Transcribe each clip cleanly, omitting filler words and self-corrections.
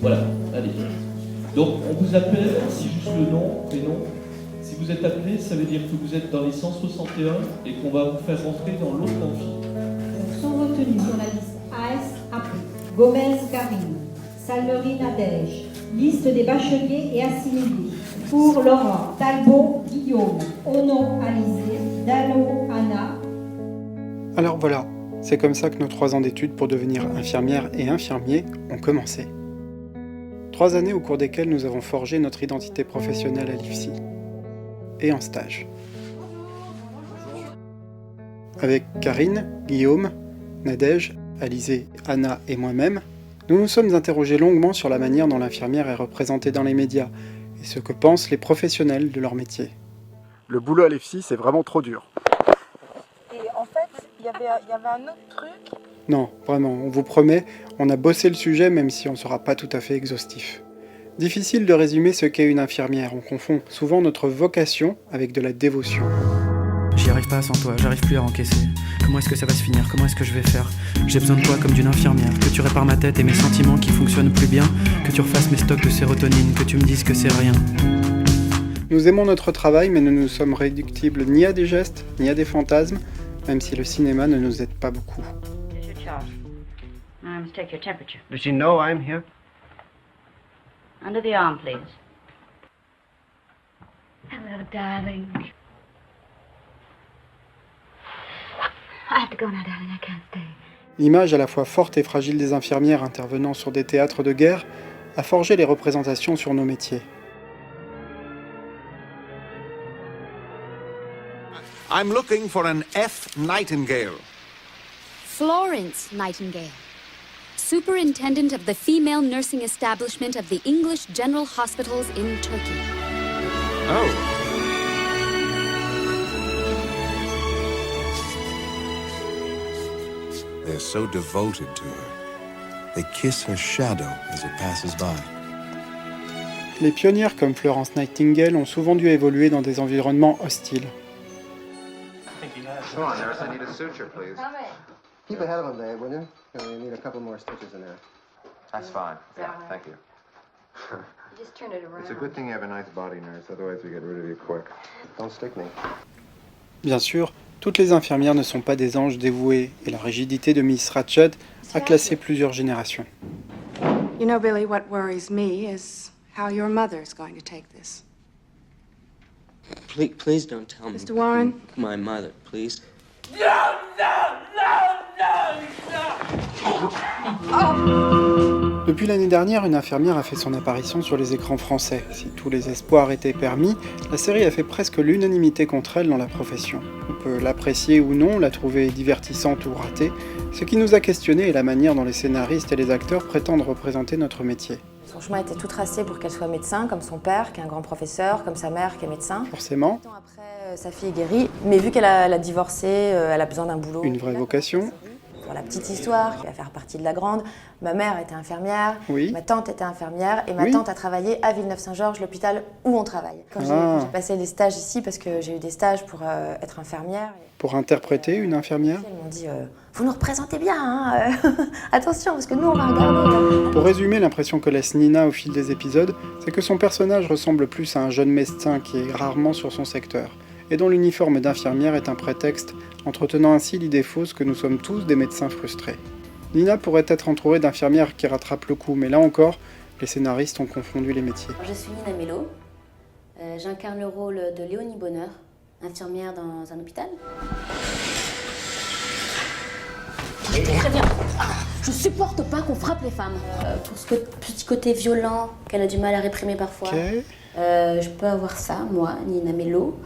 Voilà, allez. Donc on vous appelle, si juste le nom, prénom. Si vous êtes appelé, ça veut dire que vous êtes dans les 161 et qu'on va vous faire rentrer dans l'autre amphi. Sont retenus sur la liste ASAP, Gomez Karine, Salmery Nadège, liste des bacheliers et assimilés. Pour Laurent, Talbot, Guillaume, Ono, Alizé, Dallot, Anna. Alors voilà, c'est comme ça que nos 3 ans d'études pour devenir infirmière et infirmier ont commencé. 3 années au cours desquelles nous avons forgé notre identité professionnelle à l'IFSI. Et en stage. Avec Karine, Guillaume, Nadège, Alizé, Anna et moi-même, nous nous sommes interrogés longuement sur la manière dont l'infirmière est représentée dans les médias et ce que pensent les professionnels de leur métier. Le boulot à l'IFSI, c'est vraiment trop dur. Et en fait, il y avait un autre truc. Non, vraiment, on vous promet, on a bossé le sujet même si on ne sera pas tout à fait exhaustif. Difficile de résumer ce qu'est une infirmière, on confond souvent notre vocation avec de la dévotion. J'y arrive pas sans toi, j'arrive plus à encaisser. Comment est-ce que ça va se finir? Comment est-ce que je vais faire? J'ai besoin de toi comme d'une infirmière, que tu répares ma tête et mes sentiments qui fonctionnent plus bien, que tu refasses mes stocks de sérotonine, que tu me dises que c'est rien. Nous aimons notre travail, mais nous ne sommes réductibles ni à des gestes, ni à des fantasmes, même si le cinéma ne nous aide pas beaucoup. I must take your temperature. Does she know I'm here? Under the arm, please. Hello, darling. I have to go now, darling. I can't stay. L'image à la fois forte et fragile des infirmières intervenant sur des théâtres de guerre a forgé les représentations sur nos métiers. I'm looking for an F. Nightingale. Florence Nightingale, Superintendent of the Female Nursing Establishment of the English General Hospitals in Turkey. Oh. They're so devoted to her. They kiss her shadow as it passes by. Les pionnières comme Florence Nightingale ont souvent dû évoluer dans des environnements hostiles. Come on, nurse, I need a suture, please. Keep ahead of them, Dave, will you? You need a couple more stitches in there. That's fine. Yeah, thank you. Just turn it around. It's a good thing you have a nice body, nurse, otherwise we get rid of you quick. Don't stick me. Bien sûr, toutes les infirmières ne sont pas des anges dévoués, et la rigidité de Miss Ratched a classé plusieurs générations. You know, Billy, what worries me is how your mother's going to take this. Please don't tell me. Mr. Warren? My mother, please. Depuis l'année dernière, une infirmière a fait son apparition sur les écrans français. Si tous les espoirs étaient permis, la série a fait presque l'unanimité contre elle dans la profession. On peut l'apprécier ou non, la trouver divertissante ou ratée. Ce qui nous a questionné est la manière dont les scénaristes et les acteurs prétendent représenter notre métier. Son chemin était tout tracé pour qu'elle soit médecin, comme son père, qui est un grand professeur, comme sa mère, qui est médecin. Forcément. Après, sa fille est guérie, mais vu qu'elle a divorcé, elle a besoin d'un boulot. Une vraie vocation. Pour la petite histoire, qui va faire partie de la grande, ma mère était infirmière, oui. Ma tante était infirmière, et ma tante a travaillé à Villeneuve-Saint-Georges, l'hôpital où on travaille. Quand j'ai passé des stages ici, parce que j'ai eu des stages pour être infirmière. Pour interpréter une infirmière. Ils m'ont dit vous nous représentez bien, hein attention, parce que nous on va regarder. Pour résumer, l'impression que laisse Nina au fil des épisodes, c'est que son personnage ressemble plus à un jeune médecin qui est rarement sur son secteur, et dont l'uniforme d'infirmière est un prétexte, entretenant ainsi l'idée fausse que nous sommes tous des médecins frustrés. Nina pourrait être entourée d'infirmières qui rattrapent le coup, mais là encore, les scénaristes ont confondu les métiers. Je suis Nina Mello, j'incarne le rôle de Léonie Bonheur, infirmière dans un hôpital. Très bien. Je supporte pas qu'on frappe les femmes. Pour ce petit côté violent qu'elle a du mal à réprimer parfois, je peux avoir ça, moi, Nina Mello.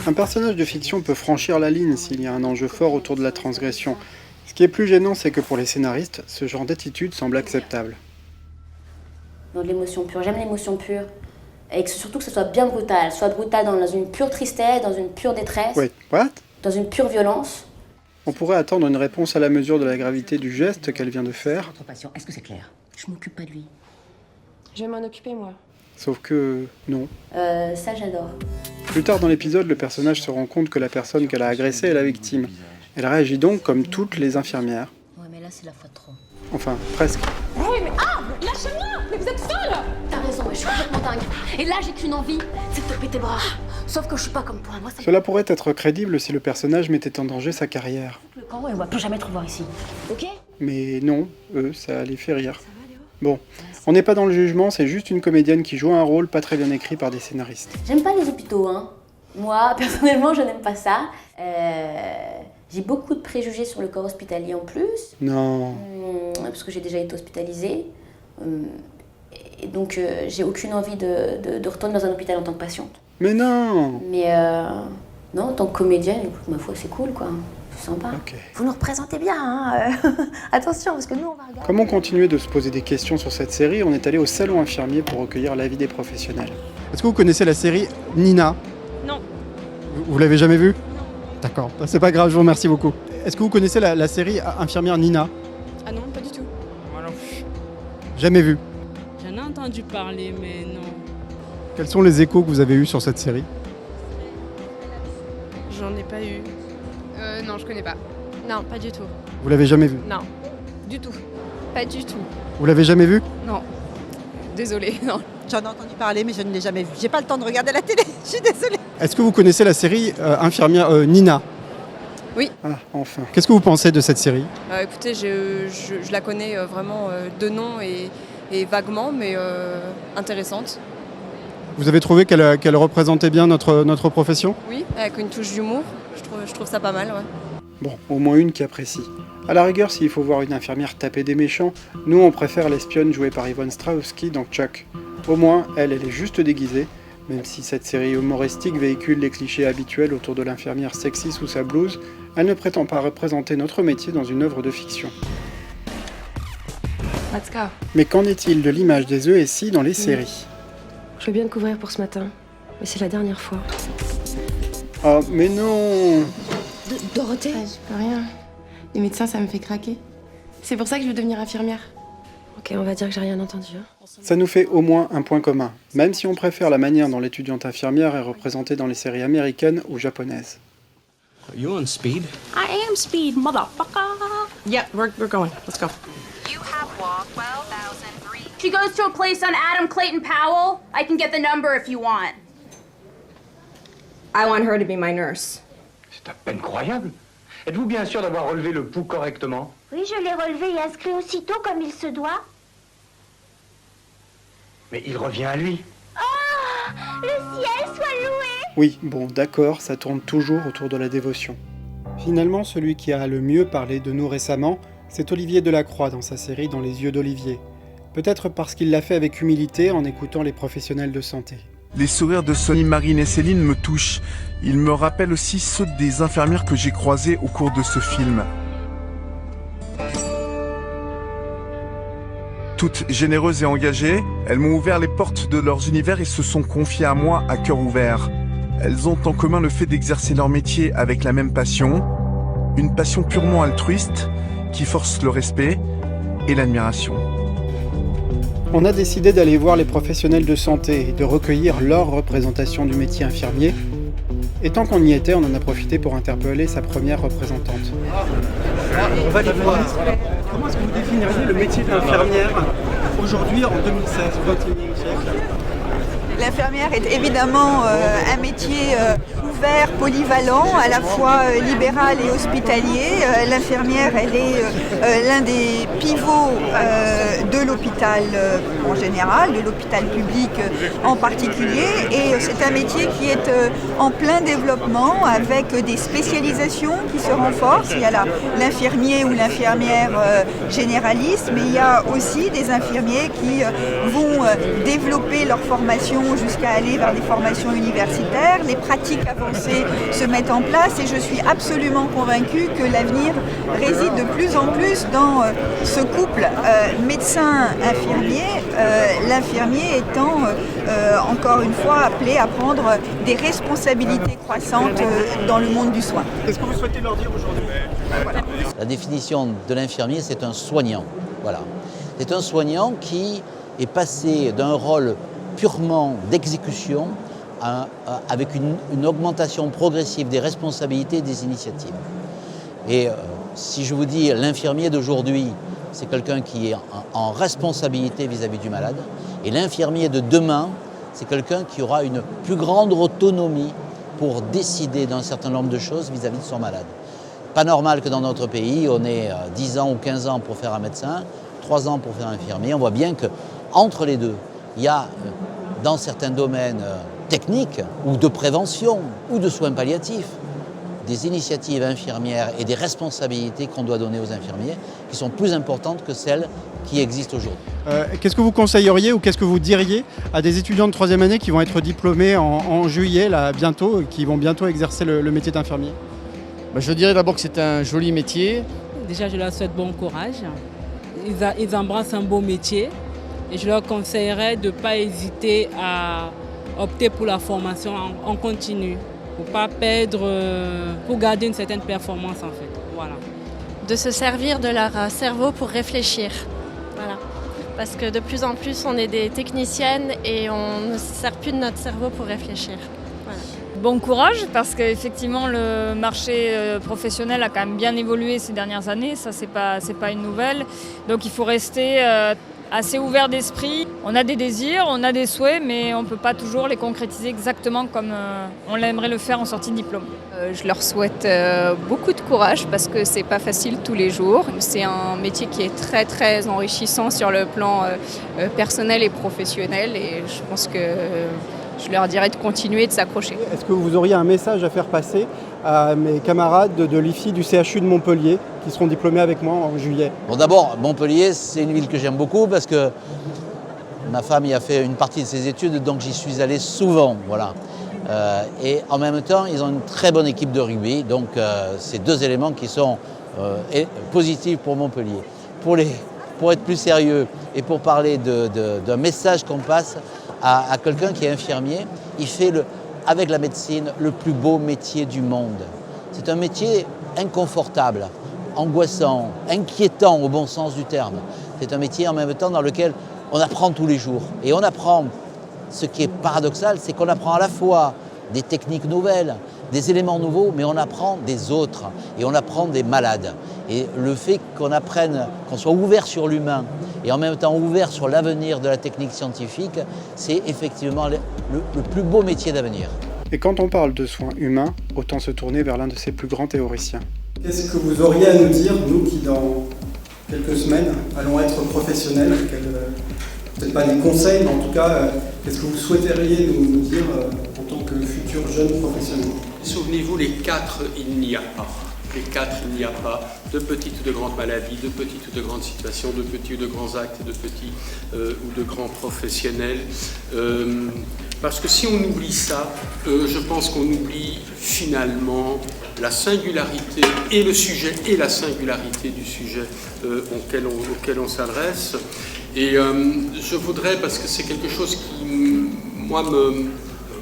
Un personnage de fiction peut franchir la ligne s'il y a un enjeu fort autour de la transgression. Ce qui est plus gênant, c'est que pour les scénaristes, ce genre d'attitude semble acceptable. Dans de l'émotion pure, j'aime l'émotion pure. Et surtout que ce soit bien brutal. Soit brutal dans une pure tristesse, dans une pure détresse. Wait, what? Dans une pure violence. On pourrait attendre une réponse à la mesure de la gravité du geste qu'elle vient de faire. Votre patient, est-ce que c'est clair? Je m'occupe pas de lui. Je vais m'en occuper, moi. Sauf que... non. Ça, j'adore. Plus tard dans l'épisode, le personnage se rend compte que la personne qu'elle a agressée est la victime. Elle réagit donc comme toutes les infirmières. Ouais, mais là, c'est la fois de trop. Enfin, presque. Oui, mais... Ah! Lâchez-moi! Mais vous êtes folle! T'as raison, je suis complètement dingue. Et là, j'ai qu'une envie, c'est de te péter le bras. Sauf que je suis pas comme toi, moi ça... Cela pourrait être crédible si le personnage mettait en danger sa carrière. Le camp et on va plus jamais te revoir ici, ok? Mais non, eux, ça les fait rire. Bon, on n'est pas dans le jugement, c'est juste une comédienne qui joue un rôle pas très bien écrit par des scénaristes. J'aime pas les hôpitaux, hein. Moi, personnellement, je n'aime pas ça. J'ai beaucoup de préjugés sur le corps hospitalier en plus. Non. Parce que j'ai déjà été hospitalisée. Et donc, j'ai aucune envie de retourner dans un hôpital en tant que patiente. Mais non! Mais non, en tant que comédienne, écoute, ma foi, c'est cool, quoi. C'est sympa. Okay. Vous nous représentez bien, hein. Attention, parce que nous, on va regarder... Comme on continuait de se poser des questions sur cette série, on est allé au salon infirmier pour recueillir l'avis des professionnels. Est-ce que vous connaissez la série Nina? Non. Vous l'avez jamais vue? D'accord, c'est pas grave, je vous remercie beaucoup. Est-ce que vous connaissez la série infirmière Nina? Ah non, pas du tout. Moi non. Jamais vue. J'en ai entendu parler, mais non. Quels sont les échos que vous avez eus sur cette série? J'en ai pas eu. Non, je connais pas. Non, pas du tout. Vous l'avez jamais vue? Non, du tout. Pas du tout. Vous l'avez jamais vue? Non. Désolée, non. J'en ai entendu parler, mais je ne l'ai jamais vue. J'ai pas le temps de regarder la télé, je suis désolée. Est-ce que vous connaissez la série infirmière Nina? Oui. Ah, enfin. Qu'est-ce que vous pensez de cette série? Écoutez, je la connais vraiment de nom et vaguement, mais intéressante. Vous avez trouvé qu'elle représentait bien notre profession? Oui, avec une touche d'humour. Je trouve ça pas mal, ouais. Bon, au moins une qui apprécie. À la rigueur, s'il faut voir une infirmière taper des méchants, nous on préfère l'espionne jouée par Yvonne Strahovski dans Chuck. Au moins, elle est juste déguisée, même si cette série humoristique véhicule les clichés habituels autour de l'infirmière sexy sous sa blouse, elle ne prétend pas représenter notre métier dans une œuvre de fiction. Let's go. Mais qu'en est-il de l'image des ESI dans les séries? Je veux bien te couvrir pour ce matin, mais c'est la dernière fois. Oh, mais non! Dorothée? Je peux rien. Les médecins, ça me fait craquer. C'est pour ça que je veux devenir infirmière. Ok, on va dire que j'ai rien entendu. Hein. Ça nous fait au moins un point commun, même si on préfère la manière dont l'étudiante infirmière est représentée dans les séries américaines ou japonaises. Are you on speed? I am speed, motherfucker. Yeah, we're going. Let's go. You have walked 12,003. She goes to a place on Adam Clayton Powell. I can get the number if you want. I want her to be my nurse. C'est à peine croyable. Êtes-vous bien sûr d'avoir relevé le pouls correctement? Oui, je l'ai relevé et inscrit aussitôt comme il se doit. Mais il revient à lui. Oh, le ciel soit loué! Oui, bon, d'accord, ça tourne toujours autour de la dévotion. Finalement, celui qui a le mieux parlé de nous récemment, c'est Olivier Delacroix dans sa série Dans les yeux d'Olivier. Peut-être parce qu'il l'a fait avec humilité en écoutant les professionnels de santé. Les sourires de Sonny, Marine et Céline me touchent. Ils me rappellent aussi ceux des infirmières que j'ai croisées au cours de ce film. Toutes généreuses et engagées, elles m'ont ouvert les portes de leurs univers et se sont confiées à moi à cœur ouvert. Elles ont en commun le fait d'exercer leur métier avec la même passion, une passion purement altruiste qui force le respect et l'admiration. On a décidé d'aller voir les professionnels de santé et de recueillir leur représentation du métier infirmier. Et tant qu'on y était, on en a profité pour interpeller sa première représentante. On va les voir. Comment est-ce que vous définiriez le métier d'infirmière aujourd'hui en 2016, au XXIe siècle? L'infirmière est évidemment un métier ouvert, polyvalent, à la fois libéral et hospitalier. L'infirmière, elle est l'un des pivots de l'hôpital en général, de l'hôpital public en particulier. Et c'est un métier qui est en plein développement avec des spécialisations qui se renforcent. Il y a l'infirmier ou l'infirmière généraliste, mais il y a aussi des infirmiers qui vont développer leur formation jusqu'à aller vers des formations universitaires. Les pratiques avancées se mettent en place et je suis absolument convaincue que l'avenir réside de plus en plus dans ce couple médecin-infirmier, l'infirmier étant encore une fois appelé à prendre des responsabilités croissantes dans le monde du soin. Qu'est-ce que vous souhaitez leur dire aujourd'hui? La définition de l'infirmier, c'est un soignant. Voilà. C'est un soignant qui est passé d'un rôle purement d'exécution avec une augmentation progressive des responsabilités et des initiatives. Et si je vous dis l'infirmier d'aujourd'hui c'est quelqu'un qui est en responsabilité vis-à-vis du malade. Et l'infirmier de demain, c'est quelqu'un qui aura une plus grande autonomie pour décider d'un certain nombre de choses vis-à-vis de son malade. Pas normal que dans notre pays, on ait 10 ans ou 15 ans pour faire un médecin, 3 ans pour faire un infirmier. On voit bien qu'entre les deux, il y a dans certains domaines techniques ou de prévention ou de soins palliatifs, des initiatives infirmières et des responsabilités qu'on doit donner aux infirmiers qui sont plus importantes que celles qui existent aujourd'hui. Qu'est-ce que vous conseilleriez ou qu'est-ce que vous diriez à des étudiants de 3e année qui vont être diplômés en juillet, là, bientôt, qui vont bientôt exercer le métier d'infirmier? Je dirais d'abord que c'est un joli métier. Déjà, je leur souhaite bon courage. Ils embrassent un beau métier et je leur conseillerais de ne pas hésiter à opter pour la formation en continu. Pour pas perdre, pour garder une certaine performance en fait. Voilà. De se servir de leur cerveau pour réfléchir. Voilà. Parce que de plus en plus on est des techniciennes et on ne se sert plus de notre cerveau pour réfléchir. Voilà. Bon courage parce qu'effectivement le marché professionnel a quand même bien évolué ces dernières années, ça c'est pas une nouvelle. Donc il faut rester assez ouvert d'esprit. On a des désirs, on a des souhaits, mais on ne peut pas toujours les concrétiser exactement comme on l'aimerait le faire en sortie de diplôme. Je leur souhaite beaucoup de courage parce que c'est pas facile tous les jours. C'est un métier qui est très très enrichissant sur le plan personnel et professionnel et je pense que je leur dirais de continuer de s'accrocher. Est-ce que vous auriez un message à faire passer à mes camarades de l'IFI du CHU de Montpellier qui seront diplômés avec moi en juillet? Bon, d'abord, Montpellier, c'est une ville que j'aime beaucoup parce que ma femme y a fait une partie de ses études, donc j'y suis allé souvent. Voilà. Et en même temps, ils ont une très bonne équipe de rugby, donc c'est deux éléments qui sont positifs pour Montpellier. Pour être plus sérieux et pour parler d'un message qu'on passe à quelqu'un qui est infirmier, il fait avec la médecine le plus beau métier du monde. C'est un métier inconfortable, angoissant, inquiétant au bon sens du terme. C'est un métier en même temps dans lequel on apprend tous les jours. Et on apprend, ce qui est paradoxal, c'est qu'on apprend à la fois des techniques nouvelles, des éléments nouveaux, mais on apprend des autres et on apprend des malades. Et le fait qu'on apprenne, qu'on soit ouvert sur l'humain et en même temps ouvert sur l'avenir de la technique scientifique, c'est effectivement le plus beau métier d'avenir. Et quand on parle de soins humains, autant se tourner vers l'un de ses plus grands théoriciens. Qu'est-ce que vous auriez à nous dire, nous qui dans quelques semaines allons être professionnels, peut-être pas des conseils, mais en tout cas, qu'est-ce que vous souhaiteriez nous dire en tant que futurs jeunes professionnels? Souvenez-vous, les 4, il n'y a pas. Les 4, il n'y a pas de petites ou de grandes maladies, de petites ou de grandes situations, de petits ou de grands actes, de petits ou de grands professionnels. Parce que si on oublie ça, je pense qu'on oublie finalement la singularité et le sujet et la singularité du sujet auquel on s'adresse. Et je voudrais, parce que c'est quelque chose qui, moi,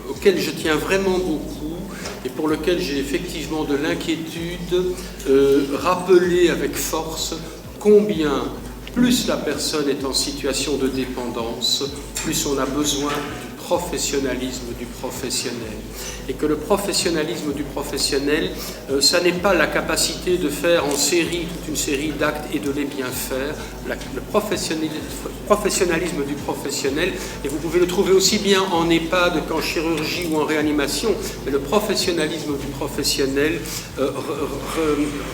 auquel je tiens vraiment beaucoup, et pour lequel j'ai effectivement de l'inquiétude, rappeler avec force combien plus la personne est en situation de dépendance, plus on a besoin du professionnalisme du professionnel. Et que le professionnalisme du professionnel, ça n'est pas la capacité de faire en série toute une série d'actes et de les bien faire. Le professionnalisme du professionnel, et vous pouvez le trouver aussi bien en EHPAD qu'en chirurgie ou en réanimation, mais le professionnalisme du professionnel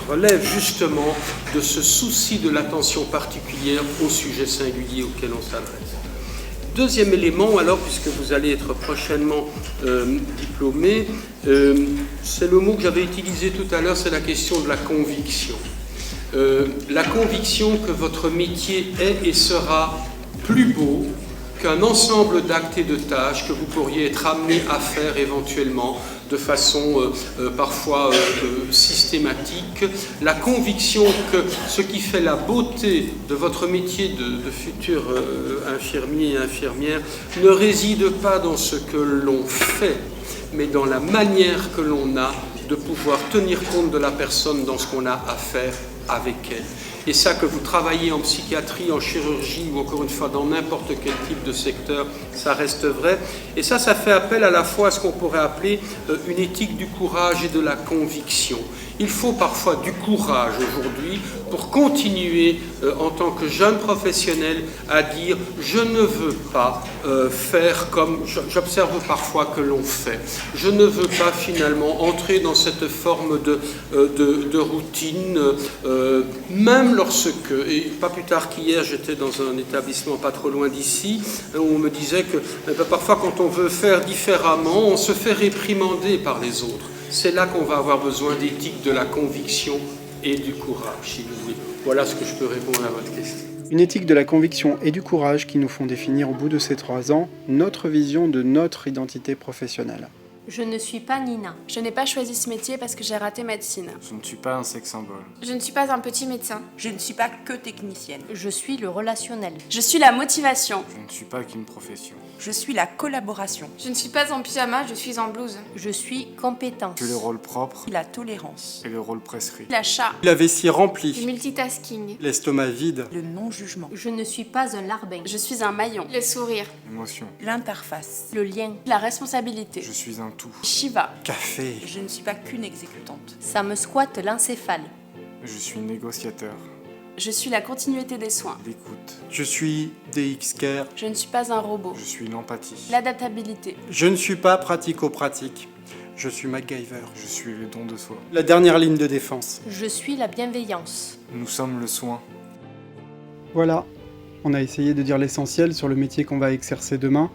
relève justement de ce souci de l'attention particulière au sujet singulier auquel on s'adresse. Deuxième élément, alors, puisque vous allez être prochainement diplômé, c'est le mot que j'avais utilisé tout à l'heure, c'est la question de la conviction. La conviction que votre métier est et sera plus beau qu'un ensemble d'actes et de tâches que vous pourriez être amené à faire éventuellement de façon parfois systématique, la conviction que ce qui fait la beauté de votre métier de futur infirmier et infirmière ne réside pas dans ce que l'on fait, mais dans la manière que l'on a de pouvoir tenir compte de la personne dans ce qu'on a à faire avec elle. Et ça, que vous travaillez en psychiatrie, en chirurgie ou encore une fois dans n'importe quel type de secteur, ça reste vrai. Et ça fait appel à la fois à ce qu'on pourrait appeler une éthique du courage et de la conviction. Il faut parfois du courage aujourd'hui pour continuer en tant que jeune professionnel à dire « je ne veux pas faire comme j'observe parfois que l'on fait. Je ne veux pas finalement entrer dans cette forme de routine, même lorsque, et pas plus tard qu'hier, j'étais dans un établissement pas trop loin d'ici, où on me disait que parfois quand on veut faire différemment, on se fait réprimander par les autres. C'est là qu'on va avoir besoin d'éthique de la conviction et du courage, si vous voulez. Voilà ce que je peux répondre à votre question. Une éthique de la conviction et du courage qui nous font définir au bout de ces 3 ans notre vision de notre identité professionnelle. Je ne suis pas Nina. Je n'ai pas choisi ce métier parce que j'ai raté médecine. Je ne suis pas un sex symbole. Je ne suis pas un petit médecin. Je ne suis pas que technicienne. Je suis le relationnel. Je suis la motivation. Je ne suis pas qu'une profession. Je suis la collaboration. Je ne suis pas en pyjama, je suis en blouse. Je suis compétence. Je suis le rôle propre. La tolérance. Et le rôle prescrit. L'achat. La vessie remplie. Le multitasking. L'estomac vide. Le non-jugement. Je ne suis pas un larbin. Je suis un maillon. Le sourire. L'émotion. L'interface. Le lien. La responsabilité. Je suis un tout. Shiva. Café. Je ne suis pas qu'une exécutante. Ça me squatte l'encéphale. Je suis négociateur. Je suis la continuité des soins. L'écoute. Je suis DX-Care. Je ne suis pas un robot. Je suis l'empathie. L'adaptabilité. Je ne suis pas pratico-pratique. Je suis MacGyver. Je suis le don de soi. La dernière ligne de défense. Je suis la bienveillance. Nous sommes le soin. Voilà, on a essayé de dire l'essentiel sur le métier qu'on va exercer demain,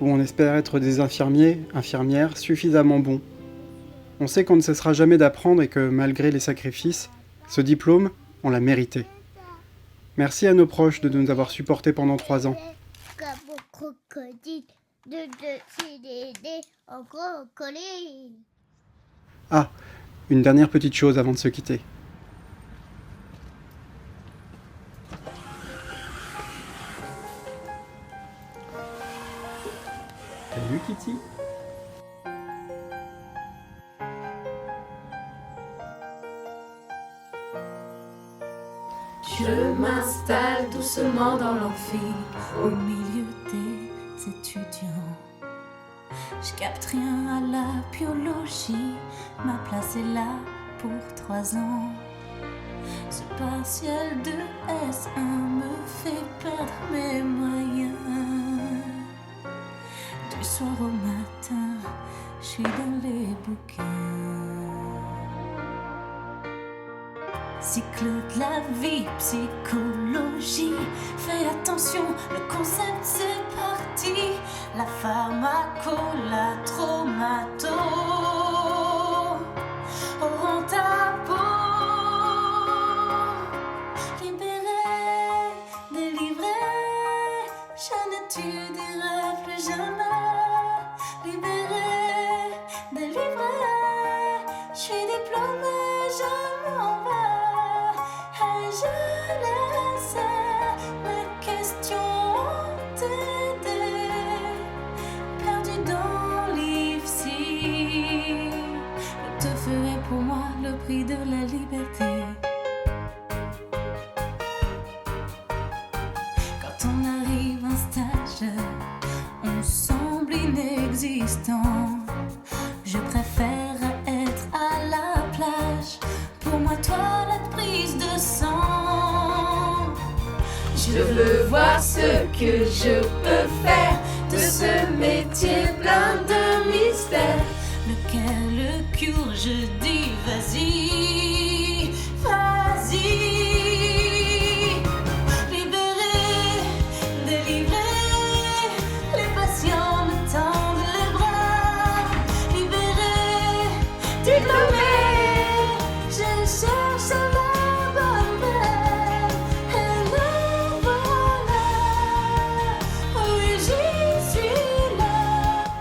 où on espère être des infirmiers, infirmières suffisamment bons. On sait qu'on ne cessera jamais d'apprendre et que malgré les sacrifices, ce diplôme, on l'a mérité. Merci à nos proches de nous avoir supportés pendant 3 ans. Ah, une dernière petite chose avant de se quitter. Salut Kitty. Je m'installe doucement dans l'amphi, au milieu des étudiants. Je capte rien à la biologie, ma place est là pour 3 ans. Ce partiel de S1 me fait perdre mes moyens. Du soir au matin, je suis dans les bouquins. Cycle de la vie, psychologie. Fais attention, le concept c'est parti. La pharmaco, la traumato auront ta peau. Libéré, délivré, je n'étudierai plus jamais. Libéré, délivré, je suis diplômée, je m'en vais. Et je laisse mes questions t'aider, perdu dans l'IFSI. Le TOEFL est pour moi le prix de la liberté. Quand on arrive à un stage, on semble inexistant. Je préfère être à la plage. Pour moi, toilette, prise de sang. Je veux voir ce que je peux faire de ce métier plein de mystères. Lequel cure, je dis vas-y, vas-y. Libéré, délivré, les patients me tendent les bras. Libéré, diplômé. Je cherche la bonne belle, et le voilà. Oui, j'y suis là.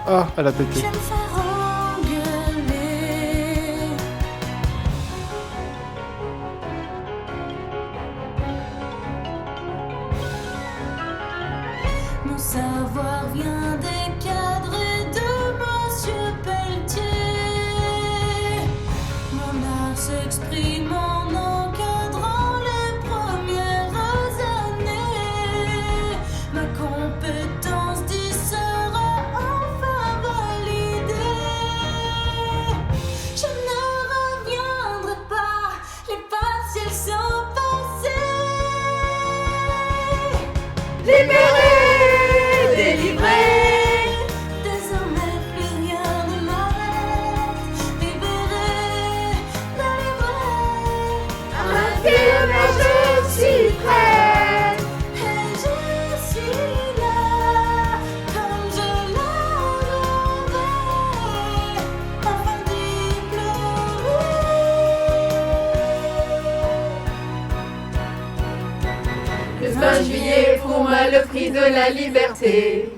Ah, elle a pété. Je vais me faire engueuler. Mon savoir vient des cadres et de Monsieur Pelletier. Mon art s'exprime en encadrant les premières années. Ma compétence 10 sera enfin validée. Je ne reviendrai pas 20 juillet, pour moi le prix de la liberté.